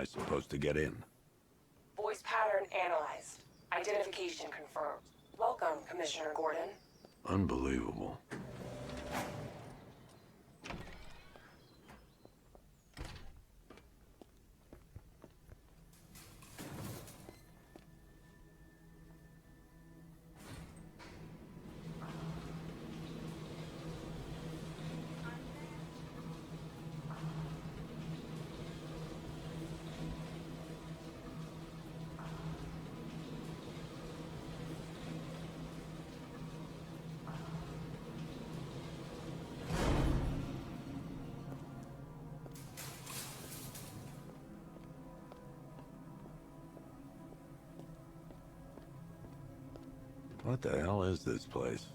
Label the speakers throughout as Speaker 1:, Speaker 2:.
Speaker 1: I supposed to get in?
Speaker 2: Voice pattern analyzed. Identification confirmed. Welcome, Commissioner Gordon.
Speaker 1: Unbelievable. What the hell is this place?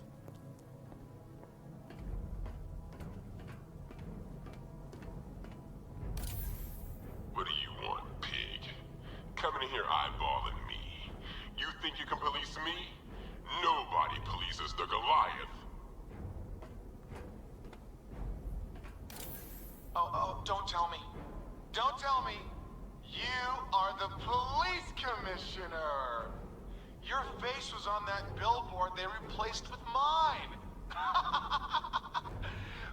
Speaker 3: What do you want, pig? Coming in here eyeballing me. You think you can police me? Nobody polices the Goliath.
Speaker 4: Oh, don't tell me. Don't tell me. You are the police commissioner. Your face was on that billboard they replaced with mine.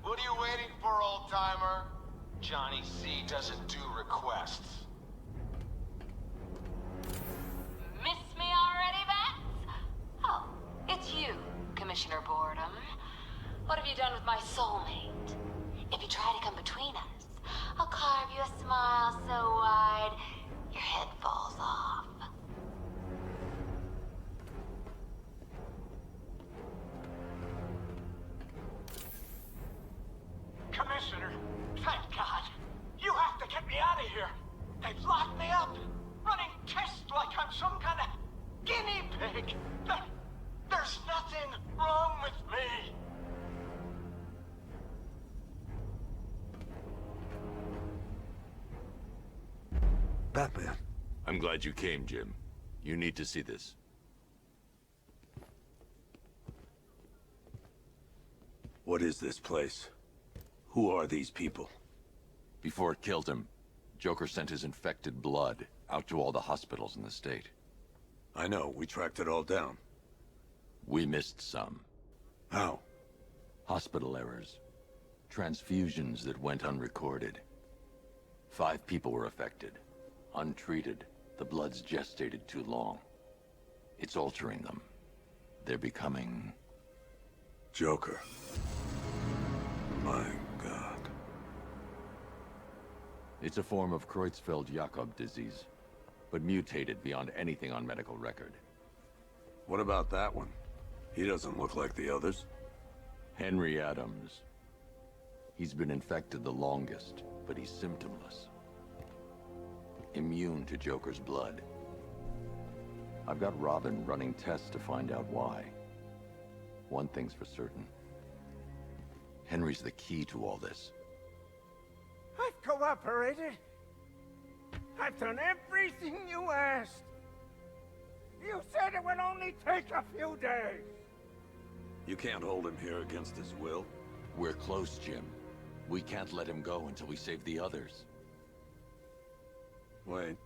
Speaker 4: What are you waiting for, old-timer? Johnny C doesn't do requests.
Speaker 5: Miss me already, Bats? Oh, it's you, Commissioner Boredom. What have you done with my soulmate? If you try to come between us, I'll carve you a smile so wide, your head falls off.
Speaker 4: Commissioner, thank God. You have to get me out of here. They've locked me up, running tests like I'm some kind of guinea pig. There's nothing wrong with me.
Speaker 1: Batman.
Speaker 6: I'm glad you came, Jim. You need to see this.
Speaker 1: What is this place? Who are these people?
Speaker 6: Before it killed him, Joker sent his infected blood out to all the hospitals in the state.
Speaker 1: I know, we tracked it all down.
Speaker 6: We missed some.
Speaker 1: How?
Speaker 6: Hospital errors. Transfusions that went unrecorded. 5 people were affected. Untreated, the blood's gestated too long. It's altering them. They're becoming...
Speaker 1: Joker. My God.
Speaker 6: It's a form of Creutzfeldt-Jakob disease, but mutated beyond anything on medical record.
Speaker 1: What about that one? He doesn't look like the others.
Speaker 6: Henry Adams. He's been infected the longest, but he's symptomless. Immune to Joker's blood. I've got Robin running tests to find out why. One thing's for certain. Henry's the key to all this.
Speaker 7: I've cooperated. I've done everything you asked. You said it would only take a few days.
Speaker 1: You can't hold him here against his will.
Speaker 6: We're close, Jim. We can't let him go until we save the others.
Speaker 1: Wait.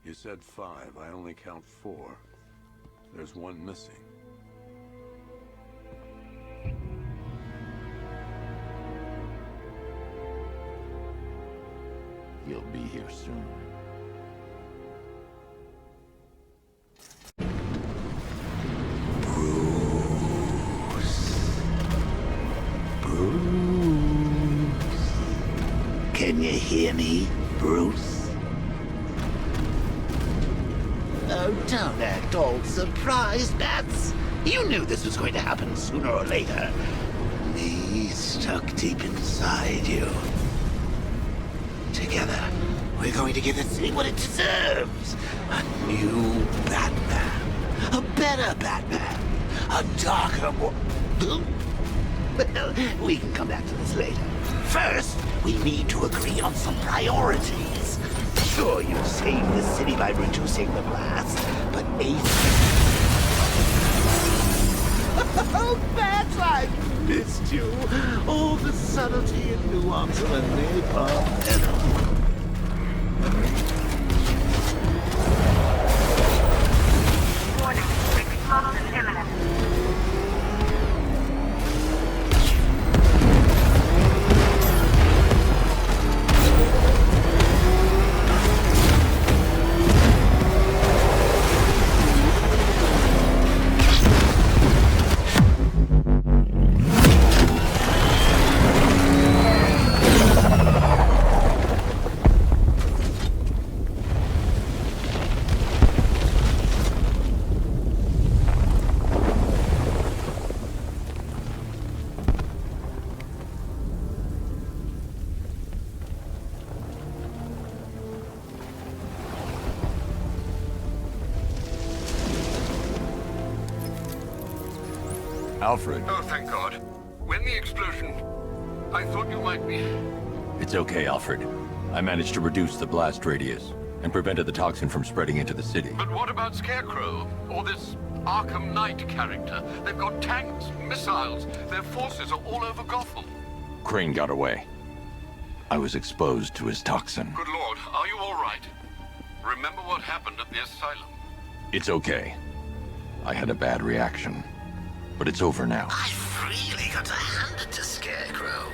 Speaker 1: You said 5. I only count 4. There's one missing.
Speaker 6: He'll be here soon.
Speaker 8: Can you hear me, Bruce? Oh, don't act all surprised, Bats. You knew this was going to happen sooner or later. Me stuck deep inside you. Together, we're going to give the city what it deserves. A new Batman. A better Batman. A darker Well, we can come back to this later. First, we need to agree on some priorities. Sure, you saved the city by reducing the blast, but Oh, Bats, I've missed you. All the subtlety and nuance of a napalm venom.
Speaker 6: Alfred.
Speaker 9: Oh, thank God. When the explosion... I thought you might be...
Speaker 6: It's okay, Alfred. I managed to reduce the blast radius and prevented the toxin from spreading into the city.
Speaker 9: But what about Scarecrow? Or this Arkham Knight character? They've got tanks, missiles. Their forces are all over Gotham.
Speaker 6: Crane got away. I was exposed to his toxin.
Speaker 9: Good Lord, are you all right? Remember what happened at the asylum?
Speaker 6: It's okay. I had a bad reaction. But it's over now.
Speaker 8: I've really got to hand it to Scarecrow.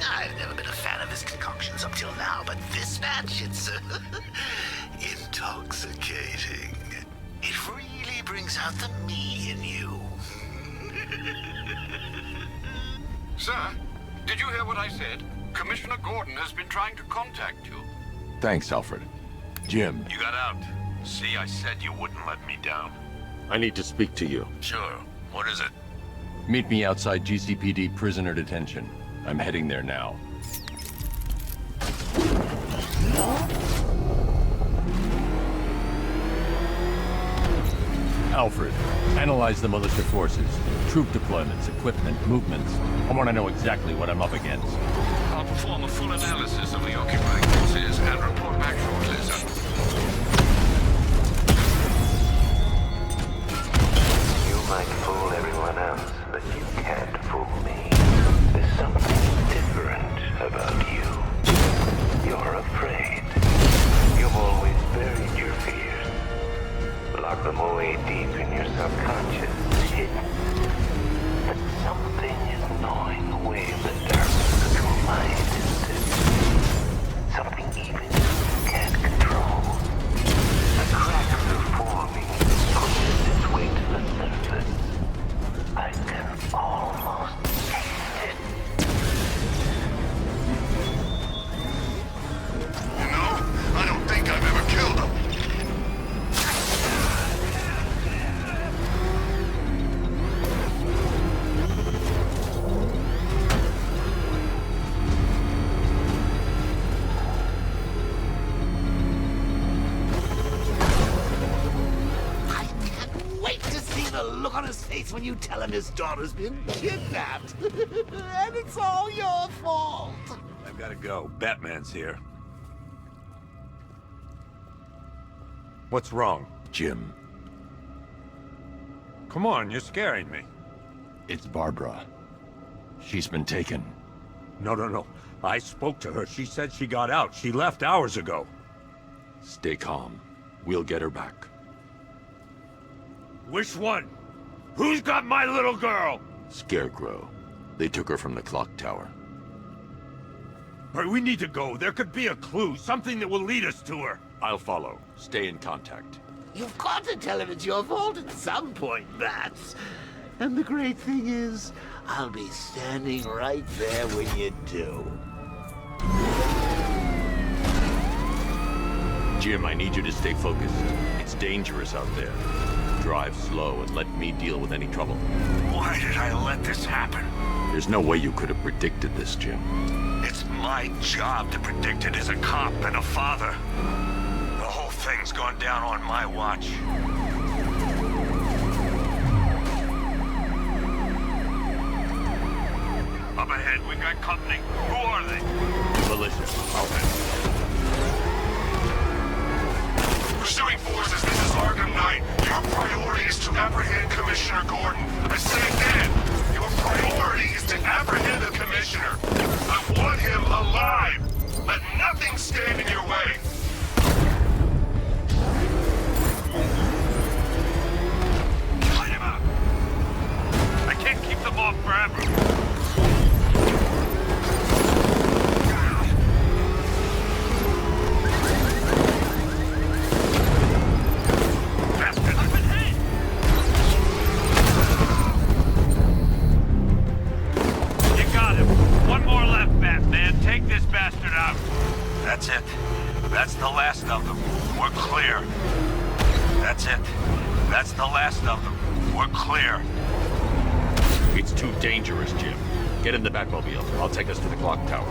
Speaker 8: I've never been a fan of his concoctions up till now, but this match, it's intoxicating. It really brings out the me in you.
Speaker 9: Sir, did you hear what I said? Commissioner Gordon has been trying to contact you.
Speaker 6: Thanks, Alfred. Jim.
Speaker 10: You got out. See, I said you wouldn't let me down.
Speaker 1: I need to speak to you.
Speaker 10: Sure. What is it?
Speaker 6: Meet me outside GCPD prisoner detention. I'm heading there now. Alfred, analyze the militia forces, troop deployments, equipment, movements. I want to know exactly what I'm up against.
Speaker 9: I'll perform a full analysis of the occupying forces and report back shortly, sir.
Speaker 11: You might fool everyone else, but you can't fool me. There's something different about you. You're afraid. You've always buried your fears. Lock them away deep in your subconscious, hidden. But something is gnawing away in the darkness of your mind, isn't it? Something even you can't control. The cracks are forming, pushing its way to the surface. I can almost taste it.
Speaker 3: You know, I don't think I've ever killed him.
Speaker 8: Look on his face when you tell him his daughter's been kidnapped. And it's all your fault.
Speaker 1: I've got to go. Batman's here. What's wrong?
Speaker 6: Jim.
Speaker 1: Come on, you're scaring me.
Speaker 6: It's Barbara. She's been taken.
Speaker 1: No. I spoke to her. She said she got out. She left hours ago.
Speaker 6: Stay calm. We'll get her back.
Speaker 1: Which one? Who's got my little girl?
Speaker 6: Scarecrow. They took her from the clock tower.
Speaker 1: All right, we need to go. There could be a clue, something that will lead us to her.
Speaker 6: I'll follow. Stay in contact.
Speaker 8: You've got to tell him it's your fault at some point, Bats. And the great thing is, I'll be standing right there when you do.
Speaker 6: Jim, I need you to stay focused. It's dangerous out there. Drive slow and let me deal with any trouble.
Speaker 3: Why did I let this happen?
Speaker 6: There's no way you could have predicted this, Jim.
Speaker 3: It's my job to predict it as a cop and a father. The whole thing's gone down on my watch. Up ahead, we've got company. Who are they?
Speaker 6: Militia. I'll handle
Speaker 3: Pursuing forces, this is Arkham Knight. Your priority is to apprehend Commissioner Gordon. I say again, your priority is to apprehend the Commissioner. I want him alive. Let nothing stand in your way. Light him up. I can't keep them off forever. That's it. That's the last of them. We're clear. That's it. That's the last of them. We're clear.
Speaker 6: It's too dangerous, Jim. Get in the Batmobile. I'll take us to the clock tower.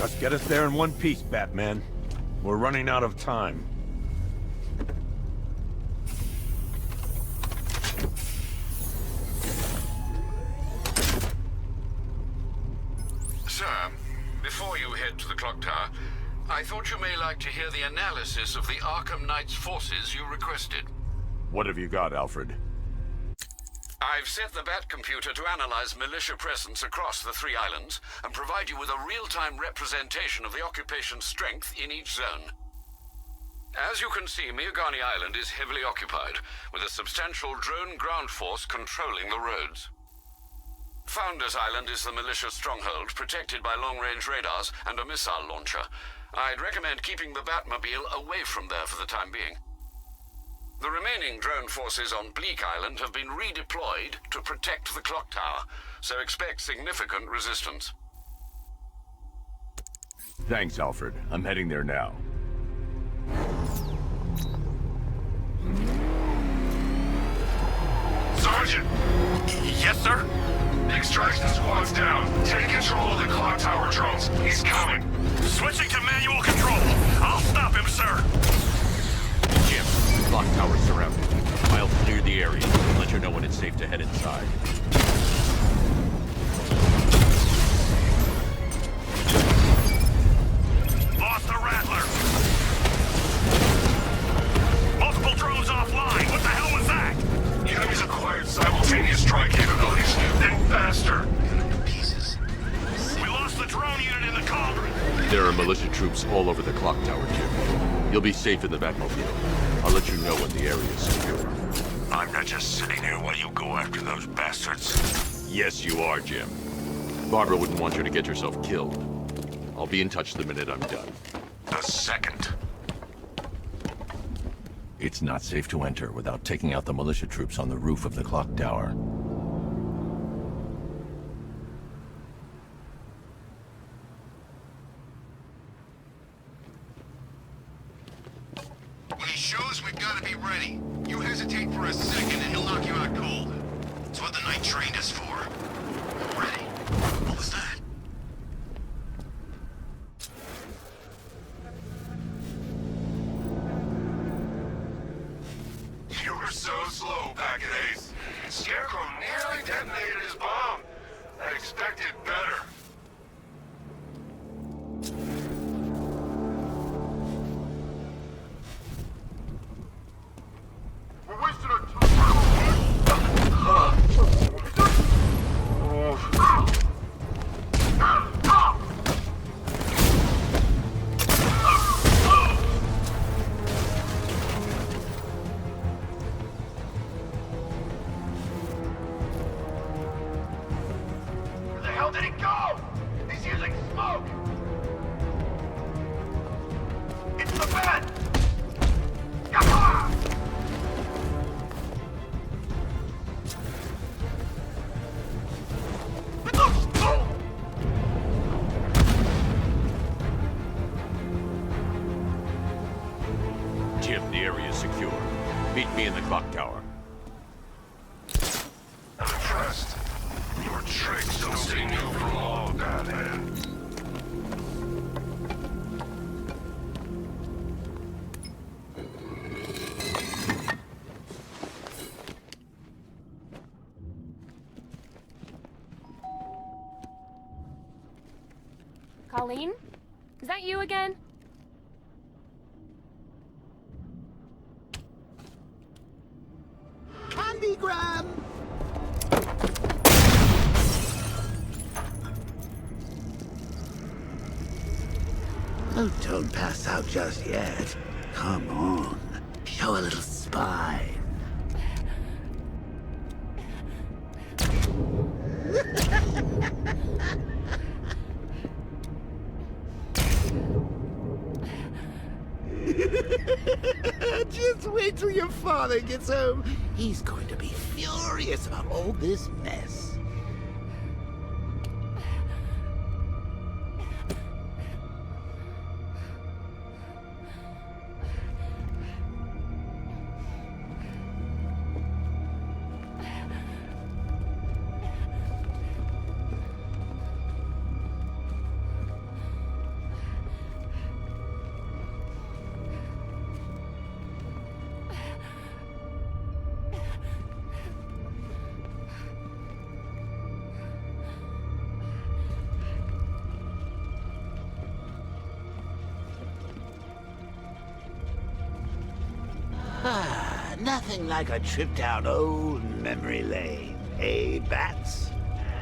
Speaker 1: Just get us there in one piece, Batman. We're running out of time.
Speaker 9: Sir, before you head to the clock tower, I thought you may like to hear the analysis of the Arkham Knight's forces you requested.
Speaker 1: What have you got, Alfred?
Speaker 9: I've set the Bat computer to analyze militia presence across the 3 islands and provide you with a real-time representation of the occupation's strength in each zone. As you can see, Miagani Island is heavily occupied, with a substantial drone ground force controlling the roads. Founders Island is the militia stronghold, protected by long-range radars and a missile launcher. I'd recommend keeping the Batmobile away from there for the time being. The remaining drone forces on Bleak Island have been redeployed to protect the clock tower, so expect significant resistance.
Speaker 1: Thanks, Alfred. I'm heading there now.
Speaker 3: Sergeant!
Speaker 9: Yes, sir?
Speaker 3: The extraction squad's down. Take control of the clock tower drones. He's coming.
Speaker 9: Switching to manual control. I'll stop him, sir.
Speaker 6: Jim, clock tower surrounded. I'll clear the area and let you know when it's safe to head inside.
Speaker 9: Lost the Rattler. Multiple drones offline. What the hell was that?
Speaker 3: The enemy's acquired simultaneous strike capabilities. Then faster.
Speaker 9: We lost the drone unit in the cauldron.
Speaker 6: There are militia troops all over the clock tower, Jim. You'll be safe in the Batmobile. I'll let you know when the area is secure.
Speaker 10: I'm not just sitting here while you go after those bastards.
Speaker 6: Yes, you are, Jim. Barbara wouldn't want you to get yourself killed. I'll be in touch the minute I'm done.
Speaker 10: The second.
Speaker 6: It's not safe to enter without taking out the militia troops on the roof of the clock tower.
Speaker 3: When he shows, we've got to be ready. You hesitate for a second and he'll knock you out cold. It's what the Knight trained us for. Ready. What was that? You were so slow, Packet Ace. Scarecrow nearly detonated his bomb. I expected better. We're wasting our time. Where the hell did he go? He's using smoke. It's the bed. Yaha!
Speaker 6: Jim, the area is secure. Meet me in the clock tower.
Speaker 3: I'm impressed. Your tricks don't stay new for long, Batman.
Speaker 12: Colleen? Is that you again?
Speaker 8: Candygram! Oh, don't pass out just yet. Come on. Show a little spine. Just wait till your father gets home. He's going to be furious about all this mess. Nothing like a trip down old memory lane, eh, Bats?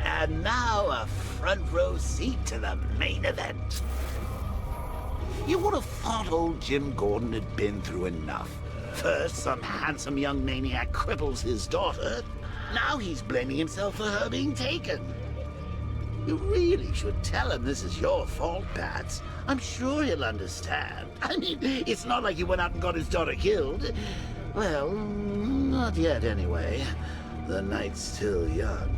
Speaker 8: And now a front row seat to the main event. You would have thought old Jim Gordon had been through enough. First, some handsome young maniac cripples his daughter. Now he's blaming himself for her being taken. You really should tell him this is your fault, Bats. I'm sure he'll understand. I mean, it's not like you went out and got his daughter killed. Well, not yet anyway. The night's still young.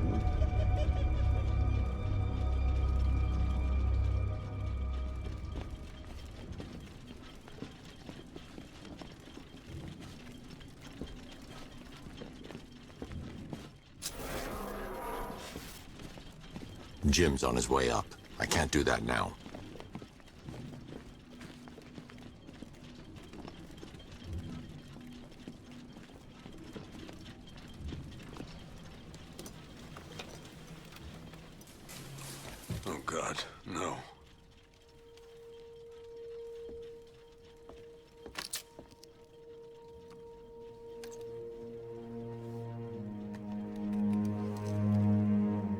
Speaker 6: Jim's on his way up. I can't do that now.
Speaker 1: Oh, God, no.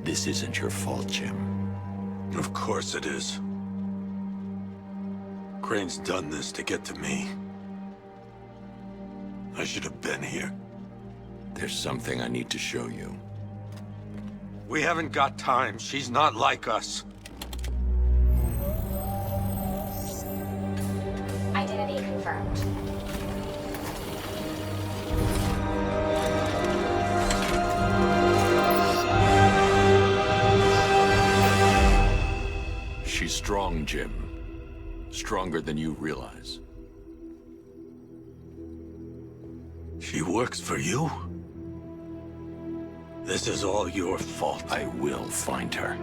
Speaker 6: This isn't your fault, Jim.
Speaker 1: Of course it is. Crane's done this to get to me. I should have been here.
Speaker 6: There's something I need to show you.
Speaker 7: We haven't got time. She's not like us.
Speaker 12: Identity confirmed.
Speaker 6: She's strong, Jim. Stronger than you realize.
Speaker 1: She works for you? This is all your fault.
Speaker 6: I will find her.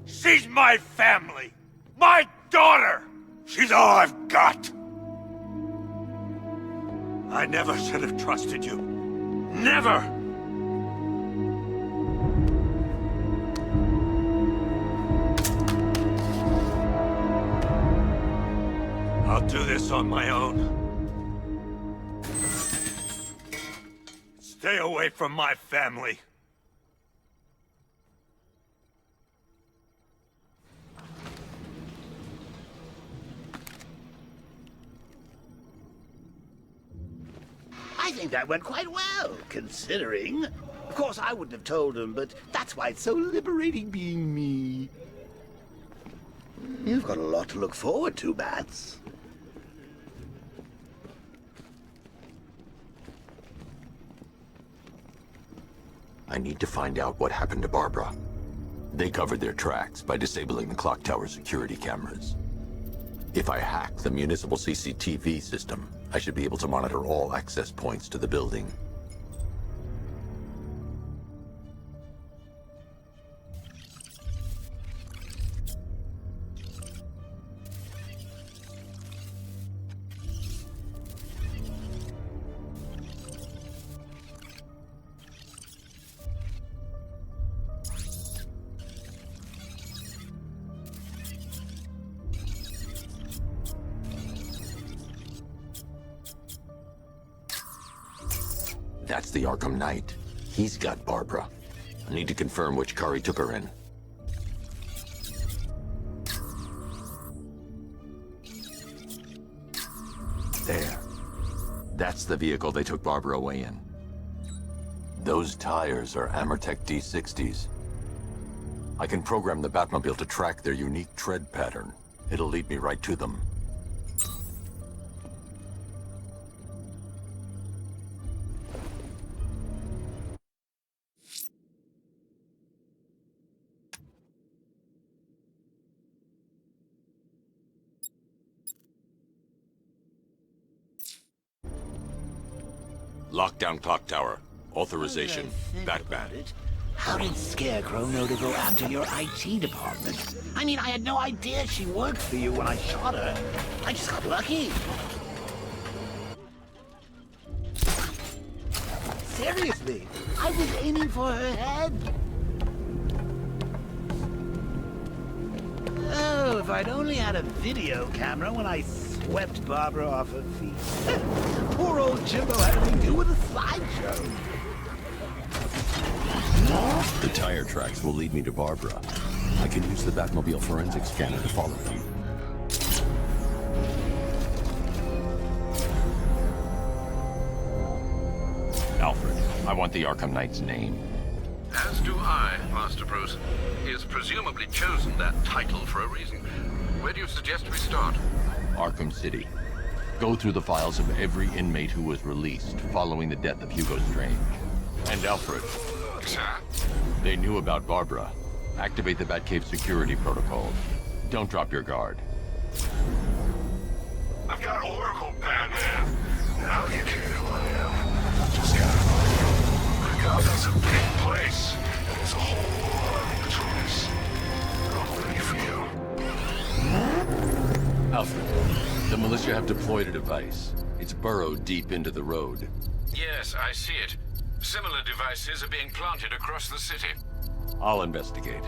Speaker 7: She's my family! My daughter! She's all I've got! I never should have trusted you. Never! I'll do this on my own. Stay away from my family.
Speaker 8: I think that went quite well, considering. Of course, I wouldn't have told him, but that's why it's so liberating being me. You've got a lot to look forward to, Bats.
Speaker 6: I need to find out what happened to Barbara. They covered their tracks by disabling the clock tower security cameras. If I hack the municipal CCTV system, I should be able to monitor all access points to the building. That's the Arkham Knight. He's got Barbara. I need to confirm which car he took her in. There. That's the vehicle they took Barbara away in. Those tires are Amertech D60s. I can program the Batmobile to track their unique tread pattern. It'll lead me right to them. Lockdown clock tower. Authorization. Batman.
Speaker 8: How did Scarecrow know to go after your IT department? I mean, I had no idea she worked for you when I shot her. I just got lucky. Seriously, I was aiming for her head. Oh, if I'd only had a video camera when I swept Barbara off her feet. Poor old Jimbo had to do with a slideshow.
Speaker 6: The tire tracks will lead me to Barbara. I can use the Batmobile forensic scanner to follow them. Alfred, I want the Arkham Knight's name.
Speaker 9: As do I, Master Bruce. He has presumably chosen that title for a reason. Where do you suggest we start?
Speaker 6: Arkham City. Go through the files of every inmate who was released following the death of Hugo Strange. And Alfred.
Speaker 9: Sir?
Speaker 6: They knew about Barbara. Activate the Batcave security protocols. Don't drop your guard.
Speaker 3: I've got Oracle, Batman. Now you get who I am. Just gotta Gotham's a big place, and there's a whole army between us. I'm ready for you.
Speaker 6: Alfred, the militia have deployed a device. It's burrowed deep into the road.
Speaker 9: Yes, I see it. Similar devices are being planted across the city.
Speaker 6: I'll investigate.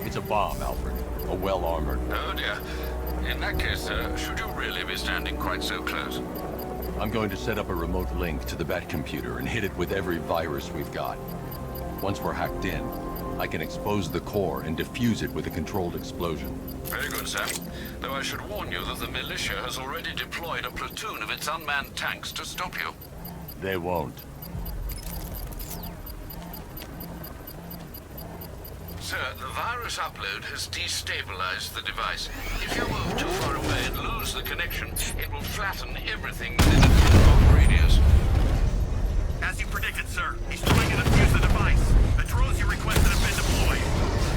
Speaker 6: It's a bomb, Alfred. A well-armored.
Speaker 9: Oh dear. In that case, should you really be standing quite so close?
Speaker 6: I'm going to set up a remote link to the Batcomputer and hit it with every virus we've got. Once we're hacked in, I can expose the core and defuse it with a controlled explosion.
Speaker 9: Very good, sir. Though I should warn you that the militia has already deployed a platoon of its unmanned tanks to stop you.
Speaker 6: They won't.
Speaker 9: Sir, the virus upload has destabilized the device. If you move too far away and lose the connection, it will flatten everything within a 10-mile radius.
Speaker 13: As you predicted, sir, he's trying to defuse the device. The drones you requested have been deployed.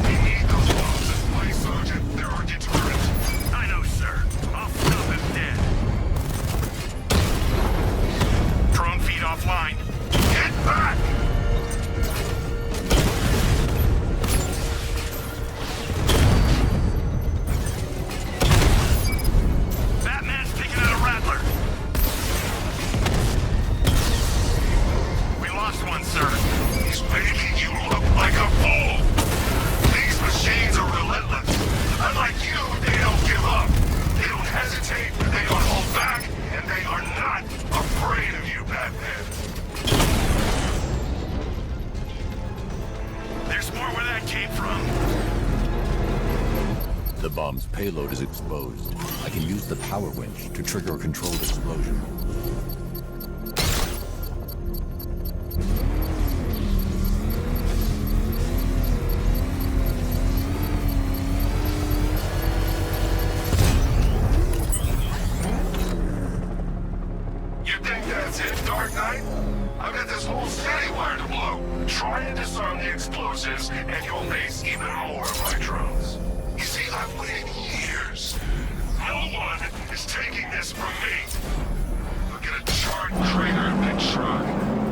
Speaker 3: We need those bombs in place, Sergeant. They're our deterrent.
Speaker 13: I know, sir. I'll stop him dead. Drone feed offline.
Speaker 3: Get back!
Speaker 13: Batman's picking out a rattler. We lost one, sir.
Speaker 3: He's making you look like a fool! These machines are relentless. Unlike you, they don't give up. They don't hesitate, they don't hold back, and they are not afraid of you, Batman.
Speaker 13: There's more where that came from.
Speaker 6: The bomb's payload is exposed. I can use the power winch to trigger a controlled explosion.
Speaker 3: You think that's it, Dark Knight? I've got this whole city wired to blow. Try and disarm the explosives, and you'll face even more of my drones. You see, I've waited years. No one is taking this from me. Look at a charred crater in Big Shrug.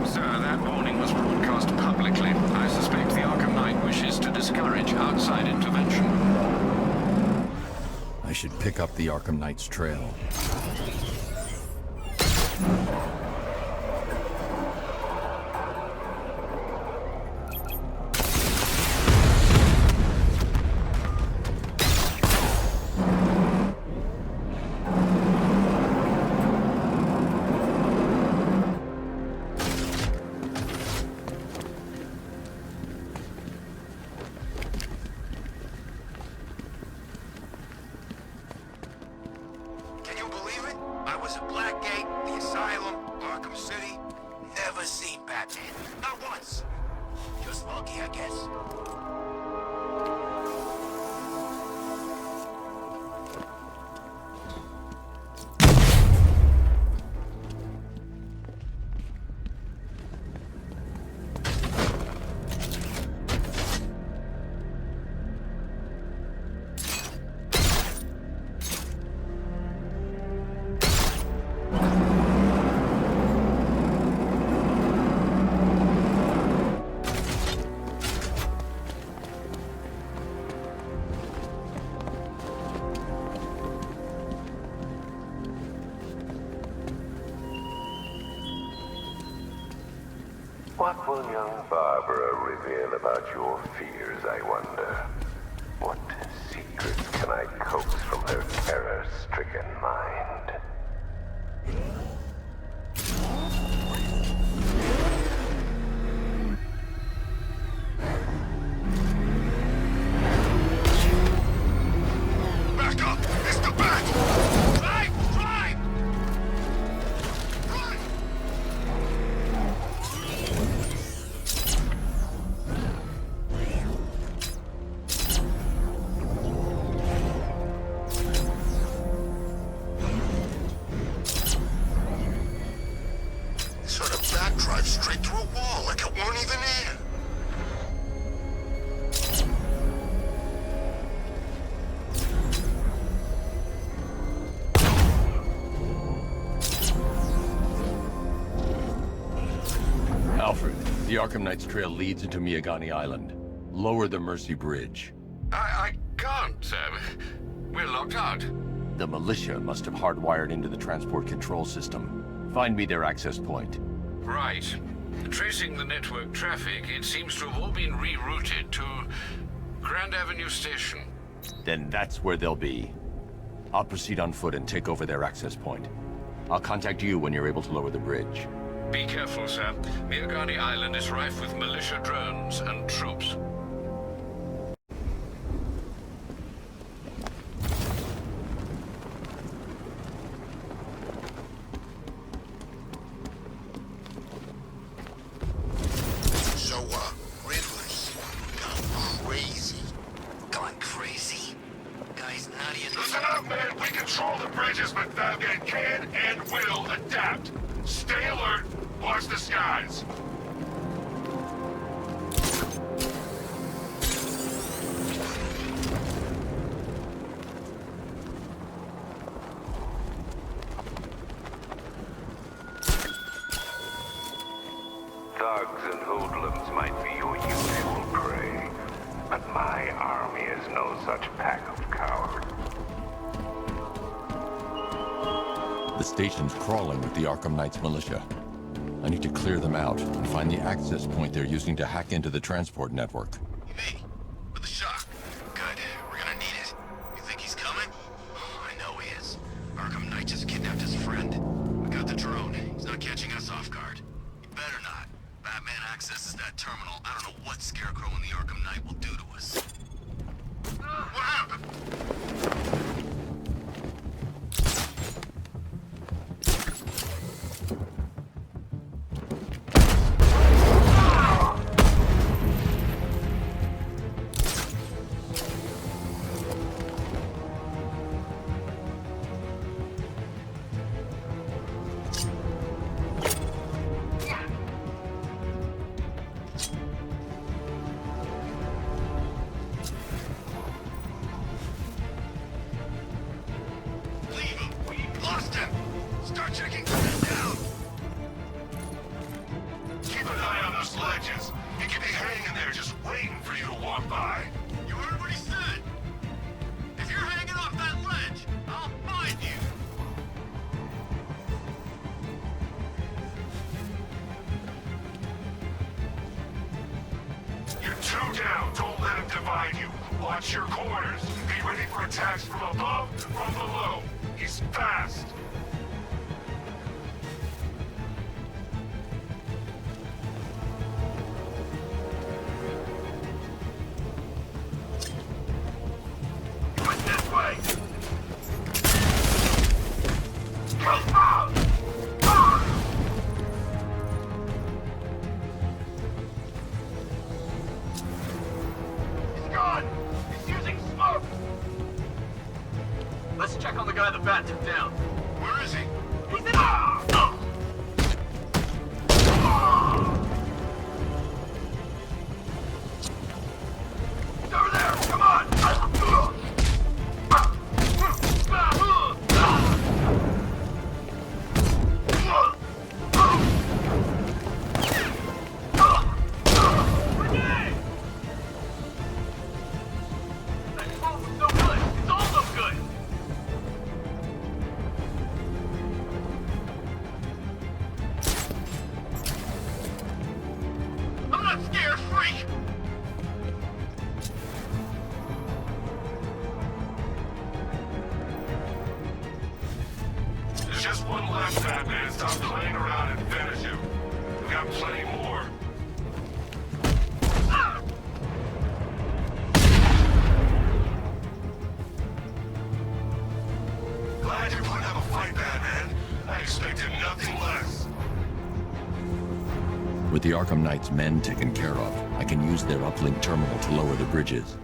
Speaker 9: Sir, that warning was broadcast publicly. I suspect the Arkham Knight wishes to discourage outside intervention.
Speaker 6: I should pick up the Arkham Knight's trail.
Speaker 8: Can you believe it? I was at Blackgate, the Asylum, Arkham City. Never seen Batman. Not once. Just lucky, I guess.
Speaker 11: will young Barbara reveal about your fears, I wonder? What secrets can I coax from her terror-stricken mind?
Speaker 3: Back up! It's the bat! Drive! Drive! Run! Sort of bat drive straight through a wall like it weren't even there.
Speaker 6: Alfred, the Arkham Knight's trail leads into Miagani Island. Lower the Mercy Bridge.
Speaker 9: I can't, sir. We're locked out.
Speaker 6: The militia must have hardwired into the transport control system. Find me their access point.
Speaker 9: Right. Tracing the network traffic, it seems to have all been rerouted to Grand Avenue Station.
Speaker 6: Then that's where they'll be. I'll proceed on foot and take over their access point. I'll contact you when you're able to lower the bridge.
Speaker 9: Be careful, sir. Miagani Island is rife with militia drones and troops.
Speaker 3: So, Riddler's gone crazy.
Speaker 13: Gone crazy? Guy's nutty as...
Speaker 3: Listen up, man. We control the bridges, but Batman can and will adapt. Stay alert. Watch the skies.
Speaker 11: Thugs and hoodlums might be your usual prey, but my army is no such pack of cowards.
Speaker 6: The station's crawling with the Arkham Knight's militia. I need to clear them out and find the access point they're using to hack into the transport network.
Speaker 13: Me? With the shock. Good. We're gonna need it. You think he's coming? Oh, I know he is. Arkham Knight just kidnapped his friend. We got the drone. He's not catching us off guard. He better not. Batman accesses that terminal. I don't know what Scarecrow and the Arkham Knight will do to us.
Speaker 3: What happened? Start checking down. Keep an eye on those ledges. He could be hanging there just waiting for you to walk by.
Speaker 13: You heard what he said? If you're hanging off that ledge, I'll find you.
Speaker 3: You're two down. Don't let him divide you. Watch your corners. Be ready for attacks from above, from below. He's fast. This way.
Speaker 13: He's gone! He's using smoke! Let's check on the guy the bat took down.
Speaker 3: Where is he?
Speaker 13: He's in...
Speaker 3: He's over there. Come on. I'm a scared freak! There's just one left, Batman. Stop playing around and finish him. We got plenty more. Glad you're putting up a fight, Batman. I expected nothing less.
Speaker 6: With the Arkham Knight's men taken care of, I can use their uplink terminal to lower the bridges.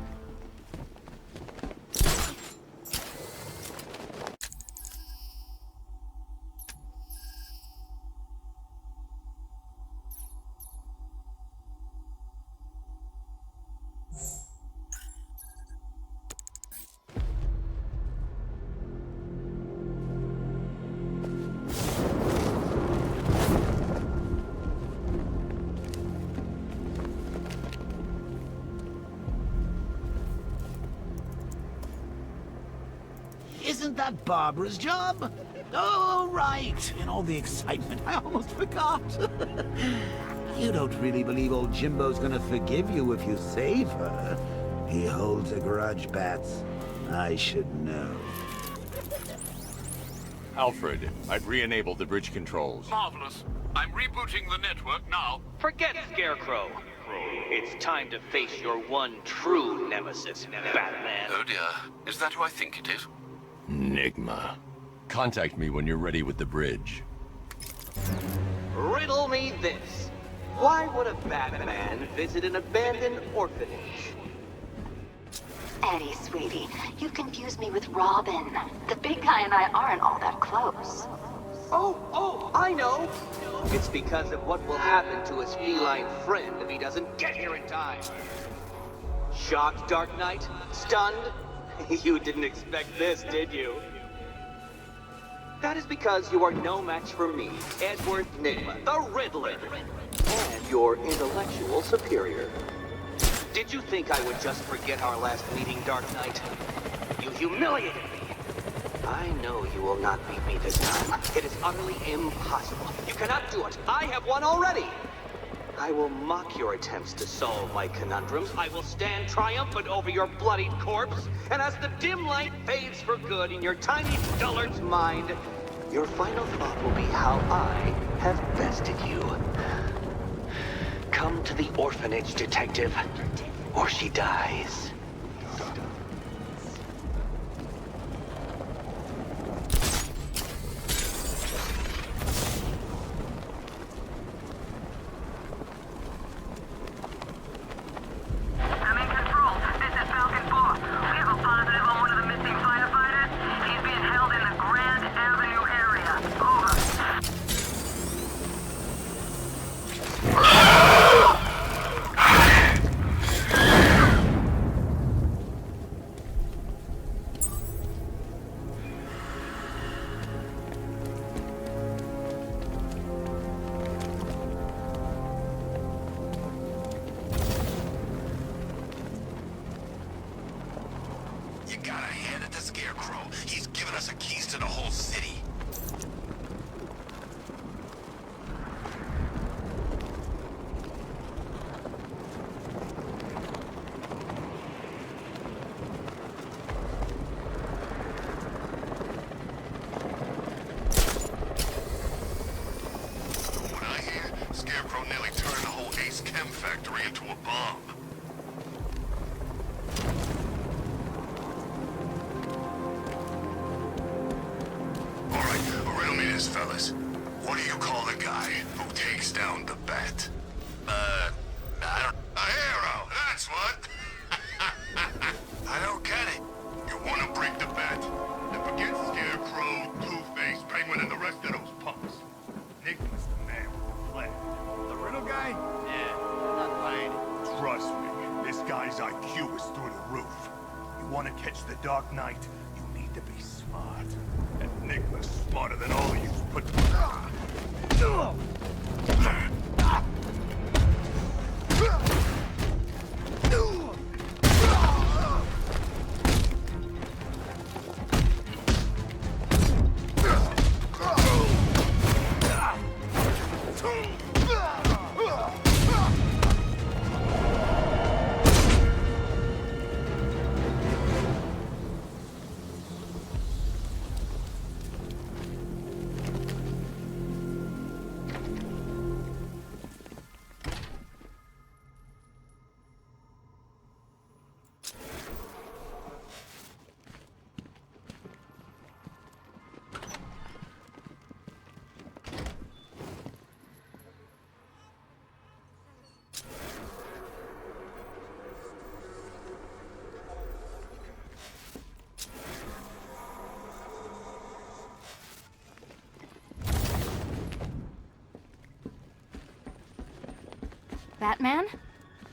Speaker 8: Isn't that Barbara's job? Oh, right. In all the excitement, I almost forgot. You don't really believe old Jimbo's gonna forgive you if you save her. He holds a grudge, Bats. I should know.
Speaker 6: Alfred, I've re-enabled the bridge controls.
Speaker 9: Marvelous. I'm rebooting the network now.
Speaker 14: Forget Scarecrow. It's time to face your one true nemesis, Batman.
Speaker 9: Oh dear. Is that who I think it is?
Speaker 6: Enigma. Contact me when you're ready with the bridge.
Speaker 14: Riddle me this. Why would a Batman visit an abandoned orphanage?
Speaker 12: Eddie, sweetie, you confused me with Robin. The big guy and I aren't all that close.
Speaker 14: Oh, I know! It's because of what will happen to his feline friend if he doesn't get here in time. Shocked, Dark Knight? Stunned? You didn't expect this, did you? That is because you are no match for me, Edward Nygma, the Riddler, and your intellectual superior. Did you think I would just forget our last meeting, Dark Knight? You humiliated me. I know you will not beat me this time. It is utterly impossible. You cannot do it. I have won already. I will mock your attempts to solve my conundrums. I will stand triumphant over your bloodied corpse. And as the dim light fades for good in your tiny dullard's mind, your final thought will be how I have bested you. Come to the orphanage, detective, or she dies.
Speaker 3: Fellas, what do you call the guy who takes down the bat? I don't... A hero, that's what! I don't get it. You want to break the bat, then forget Scarecrow, Two-Face, Penguin, and the rest of those punks. Nicholas the man with the flag. The riddle guy? Yeah, I'm not buying it. Trust me, this guy's IQ is through the roof. You want to catch the Dark Knight, you need to be smart. And Enigma's smarter than all of you put...
Speaker 15: Batman?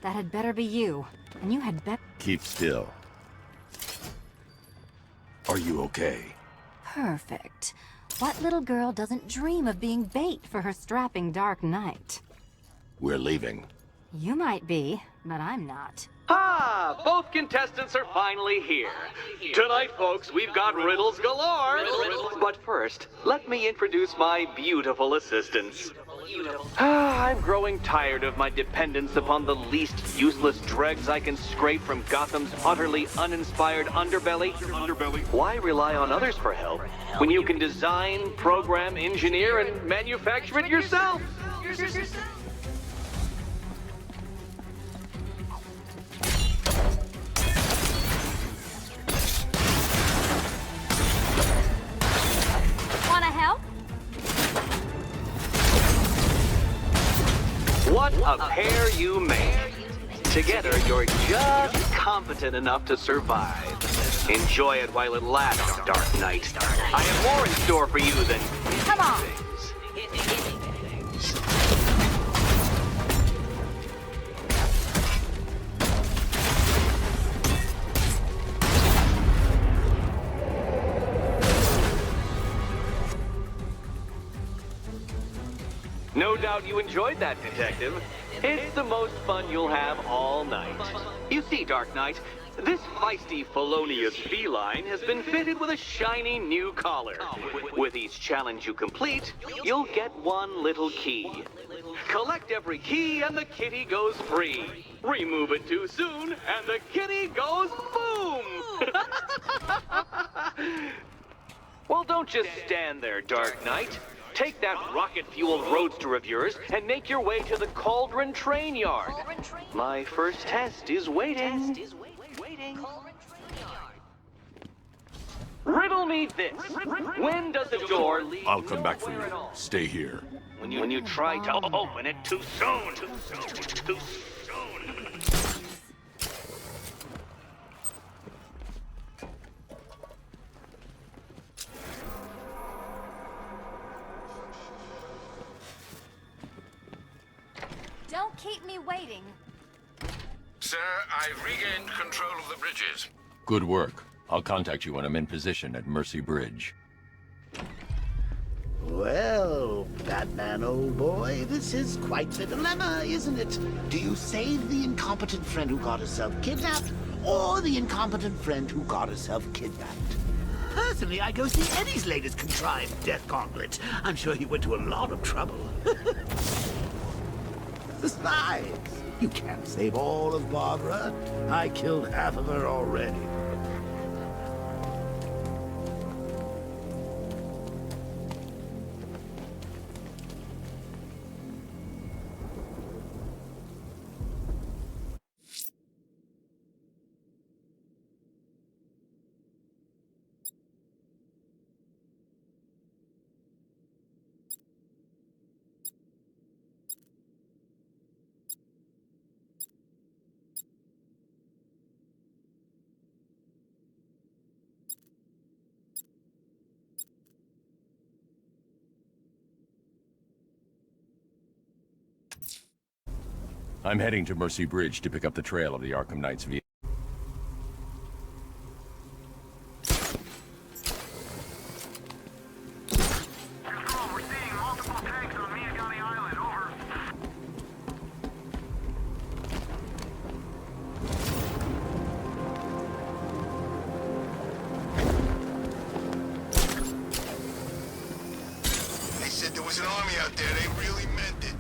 Speaker 15: That had better be you. And you had better...
Speaker 6: Keep still. Are you okay?
Speaker 15: Perfect. What little girl doesn't dream of being bait for her strapping Dark Knight?
Speaker 6: We're leaving.
Speaker 15: You might be, but I'm not.
Speaker 14: Ah, both contestants are finally here. Tonight, folks, we've got riddles galore. But first, let me introduce my beautiful assistants. I'm growing tired of my dependence upon the least useless dregs I can scrape from Gotham's utterly uninspired underbelly. Why rely on others for help when you can design, program, engineer, and manufacture it yourself?
Speaker 15: Wanna help?
Speaker 14: What a pair you make. Together, you're just competent enough to survive. Enjoy it while it lasts, Dark Knight. I have more in store for you than...
Speaker 15: Come on!
Speaker 14: No doubt you enjoyed that, Detective. It's the most fun you'll have all night. You see, Dark Knight, this feisty, felonious feline has been fitted with a shiny new collar. With each challenge you complete, you'll get one little key. Collect every key and the kitty goes free. Remove it too soon and the kitty goes boom! Well, don't just stand there, Dark Knight. Take that rocket-fueled roadster of yours and make your way to the Cauldron Train Yard. My first test is waiting. Riddle me this. When does the door lead?
Speaker 6: I'll come back for you. Stay here.
Speaker 14: When you try to open it too soon. Too soon.
Speaker 15: Don't keep me waiting.
Speaker 9: Sir, I've regained control of the bridges.
Speaker 6: Good work. I'll contact you when I'm in position at Mercy Bridge.
Speaker 8: Well, Batman, old boy, this is quite the dilemma, isn't it? Do you save the incompetent friend who got herself kidnapped, or the incompetent friend who got herself kidnapped? Personally, I go see Eddie's latest contrived death gauntlet. I'm sure he went to a lot of trouble. Besides, you can't save all of Barbara. I killed half of her already.
Speaker 6: I'm heading to Mercy Bridge to pick up the trail of the Arkham Knight's vehicle.
Speaker 3: They said there was an army out there. They really meant it.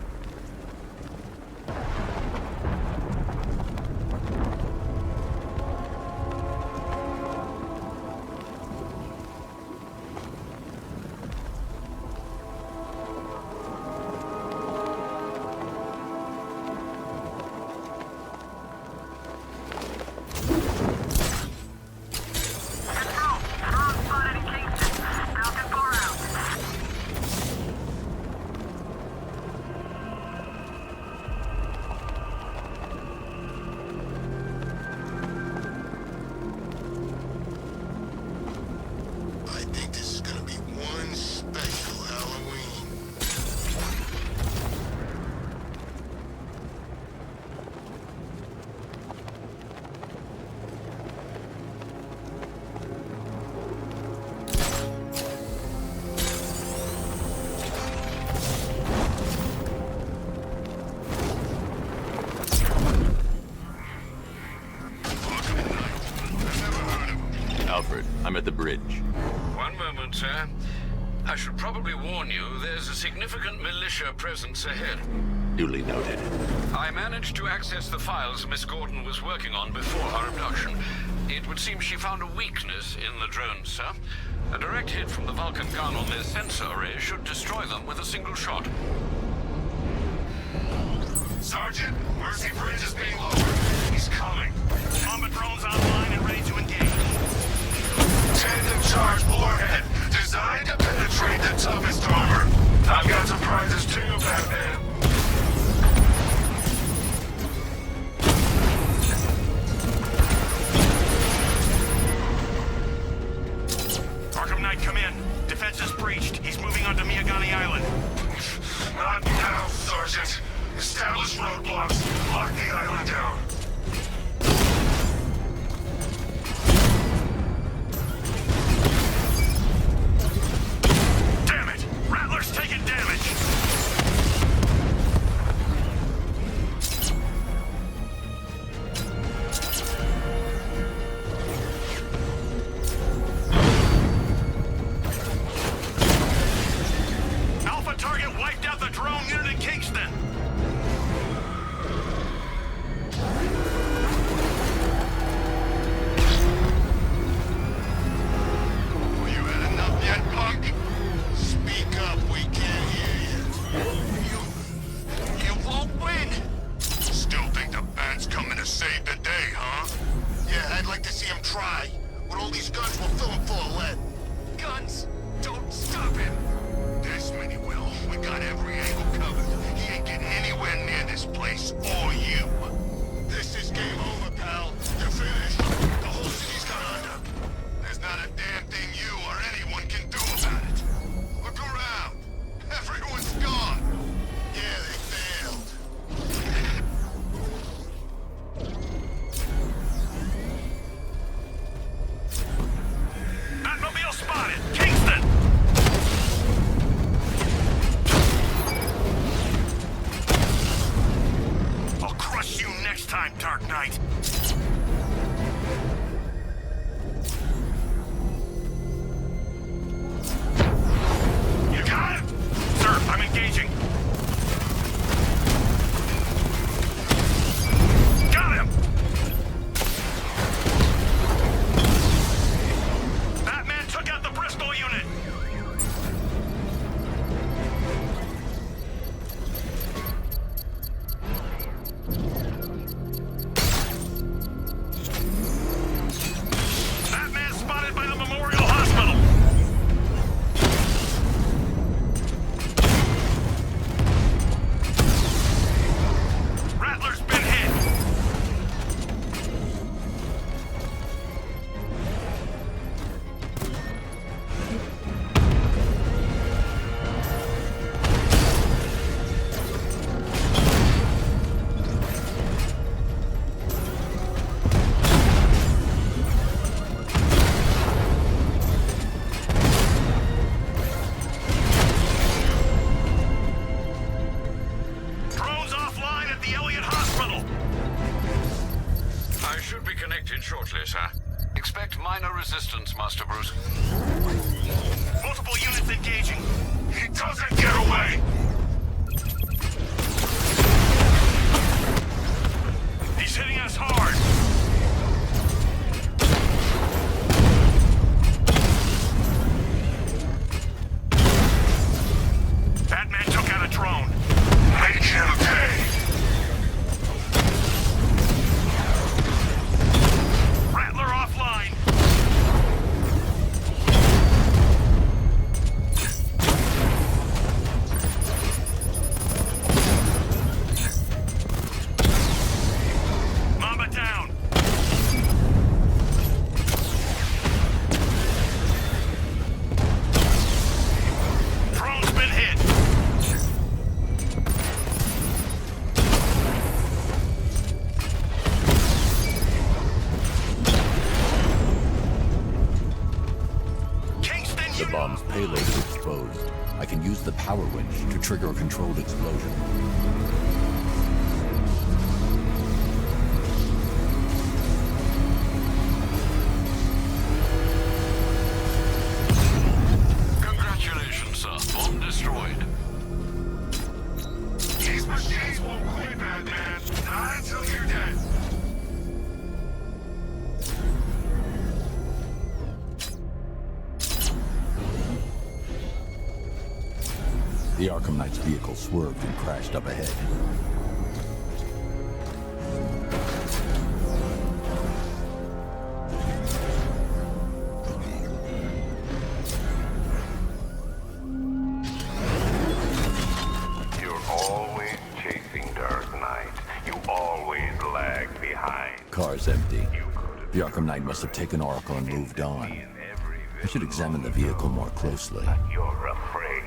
Speaker 6: Alfred. I'm at the bridge.
Speaker 9: One moment, sir. I should probably warn you, there's a significant militia presence ahead.
Speaker 6: Duly noted.
Speaker 9: I managed to access the files Miss Gordon was working on before her abduction. It would seem she found a weakness in the drones, sir. A direct hit from the Vulcan gun on their sensor array should destroy them with a single shot.
Speaker 3: Sergeant, Mercy Bridge is being lowered. He's coming.
Speaker 13: Combat drones online and ready to engage.
Speaker 3: Tandem charge warhead, designed to penetrate the toughest armor. I've got surprises too, Batman.
Speaker 13: Arkham Knight, come in. Defense is breached. He's moving onto Miyagani Island.
Speaker 3: Not now, Sergeant. Establish roadblocks. Lock the island down.
Speaker 13: Damn it! Rattler's taking damage! Alpha target wiped out the drone unit in Kingston!
Speaker 3: You had enough yet, punk? Speak up, we can't hear you. You won't win!
Speaker 10: Still think the band's coming to save the day, huh?
Speaker 3: Yeah, I'd like to see him try. With all these guns, we'll fill him full of lead.
Speaker 10: Guns! Don't stop him! This many will. We got every angle covered. He ain't getting anywhere near this place, or you.
Speaker 3: This is game over, pal. You're finished. The whole city's gone under.
Speaker 10: There's not a damn thing you or anyone can do about it. Look around. Everyone's gone.
Speaker 3: Yeah, they failed.
Speaker 13: Batmobile spotted! Kingston! I'll crush you next time, Dark Knight.
Speaker 3: You got him?
Speaker 13: Sir, I'm engaging. Got him! Batman took out the Bristol unit! Batman spotted by the Memorial Hospital! Rattler's been hit! Drones offline at the Elliott Hospital!
Speaker 9: I should be connected shortly, sir. Expect minor resistance, Master Bruce.
Speaker 13: Multiple units engaging.
Speaker 3: He doesn't get away!
Speaker 13: He's hitting us hard. Batman took out a drone.
Speaker 3: Make him pay!
Speaker 13: Rattler offline. Mamba down. Drone's been hit. Kingston
Speaker 16: The
Speaker 13: unit.
Speaker 16: bomb's payload is exposed. I can use the power winch to trigger a controlled explosion. The Arkham Knight's vehicle swerved and crashed up ahead.
Speaker 11: You're always chasing Dark Knight. You always lag behind.
Speaker 16: Car's empty. The Arkham Knight must have taken Oracle and moved on. I should examine the vehicle more closely.
Speaker 11: You're afraid.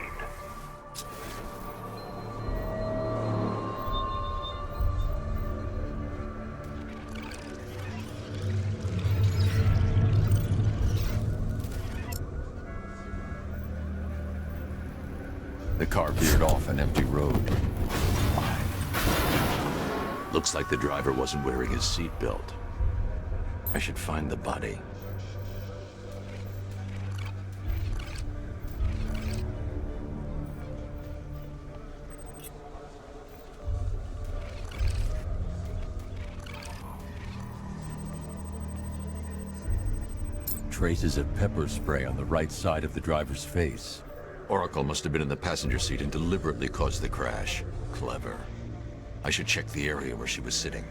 Speaker 16: The car veered off an empty road.
Speaker 6: Looks like the driver wasn't wearing his seatbelt. I should find the body.
Speaker 16: Traces of pepper spray on the right side of the driver's face.
Speaker 6: Oracle must have been in the passenger seat and deliberately caused the crash. Clever. I should check the area where she was sitting.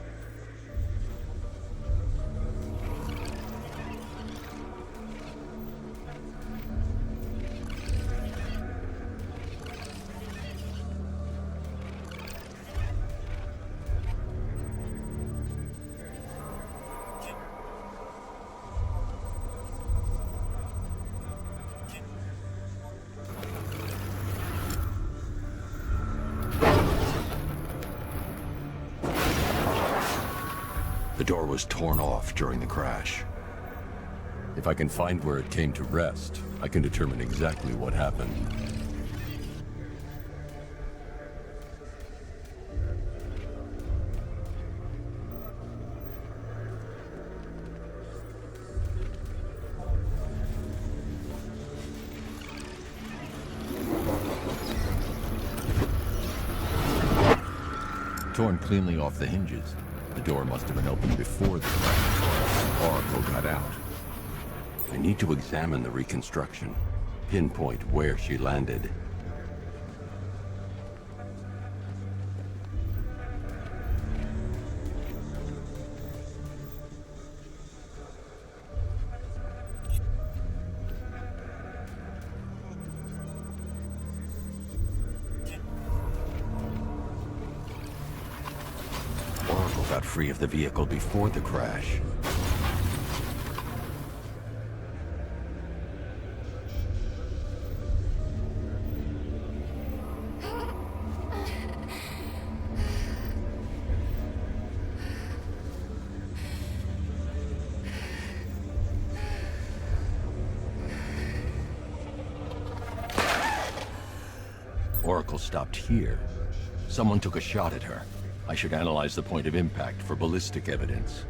Speaker 16: The door was torn off during the crash. If I can find where it came to rest, I can determine exactly what happened. Torn cleanly off the hinges. The door must have been opened before the crash. Oracle got out. I need to examine the reconstruction, pinpoint where she landed. Got free of the vehicle before the crash. Oracle stopped here. Someone took a shot at her. I should analyze the point of impact for ballistic evidence.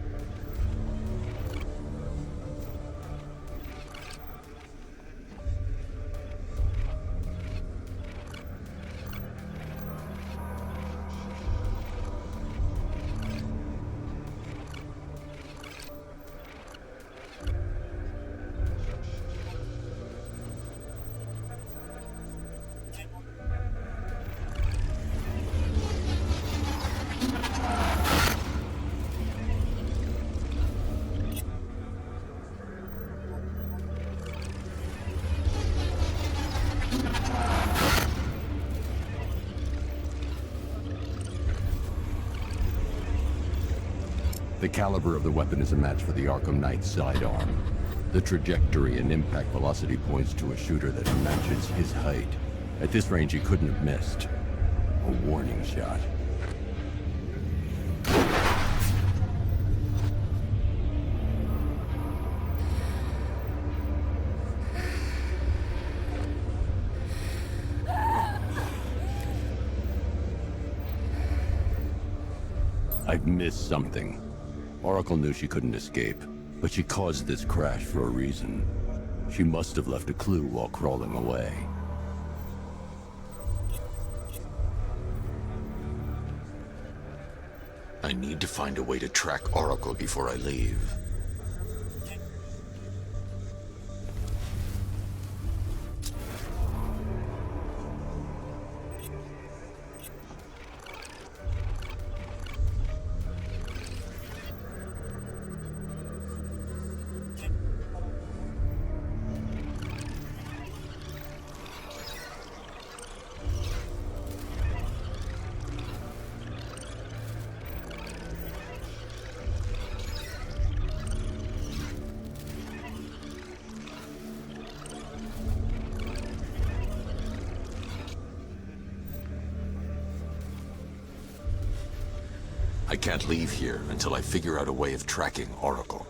Speaker 16: The caliber of the weapon is a match for the Arkham Knight's sidearm. The trajectory and impact velocity points to a shooter that matches his height. At this range, he couldn't have missed. A warning shot. I've missed something. Oracle knew she couldn't escape, but she caused this crash for a reason. She must have left a clue while crawling away.
Speaker 6: I need to find a way to track Oracle before I leave. can't leave here until I figure out a way of tracking Oracle.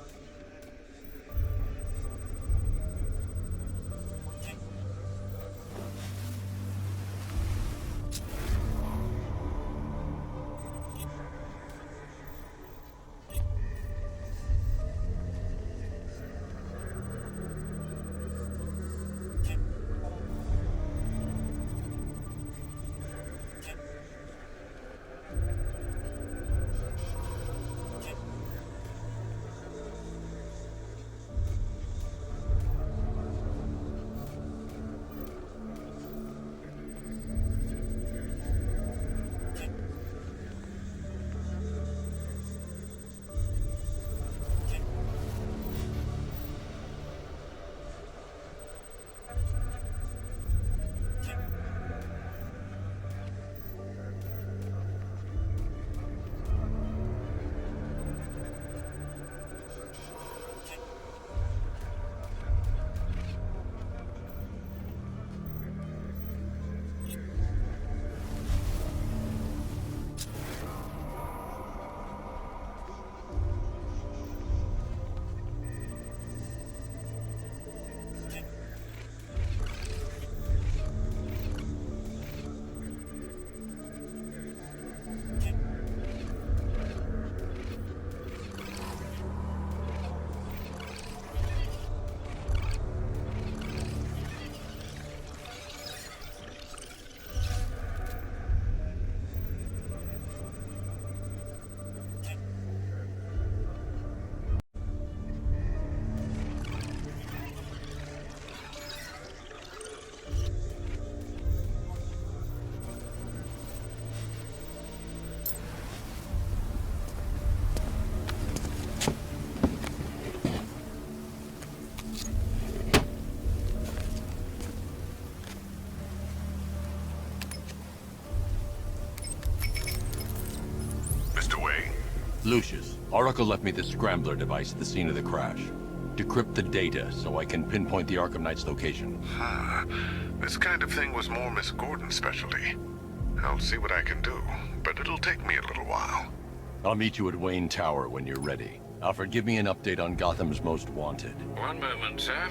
Speaker 6: Lucius, Oracle left me the Scrambler device at the scene of the crash. Decrypt the data so I can pinpoint the Arkham Knight's location.
Speaker 10: This kind of thing was more Miss Gordon's specialty. I'll see what I can do, but it'll take me a little while.
Speaker 6: I'll meet you at Wayne Tower when you're ready. Alfred, give me an update on Gotham's Most Wanted.
Speaker 9: One moment, sir.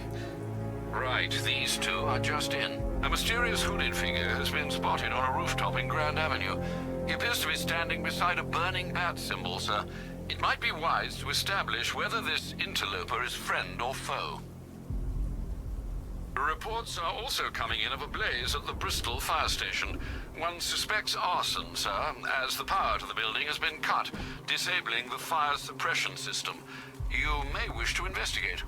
Speaker 9: Right, these two are just in. A mysterious hooded figure has been spotted on a rooftop in Grand Avenue. He appears to be standing beside a burning bat symbol, sir. It might be wise to establish whether this interloper is friend or foe. Reports are also coming in of a blaze at the Bristol fire station. One suspects arson, sir, as the power to the building has been cut, disabling the fire suppression system. You may wish to investigate.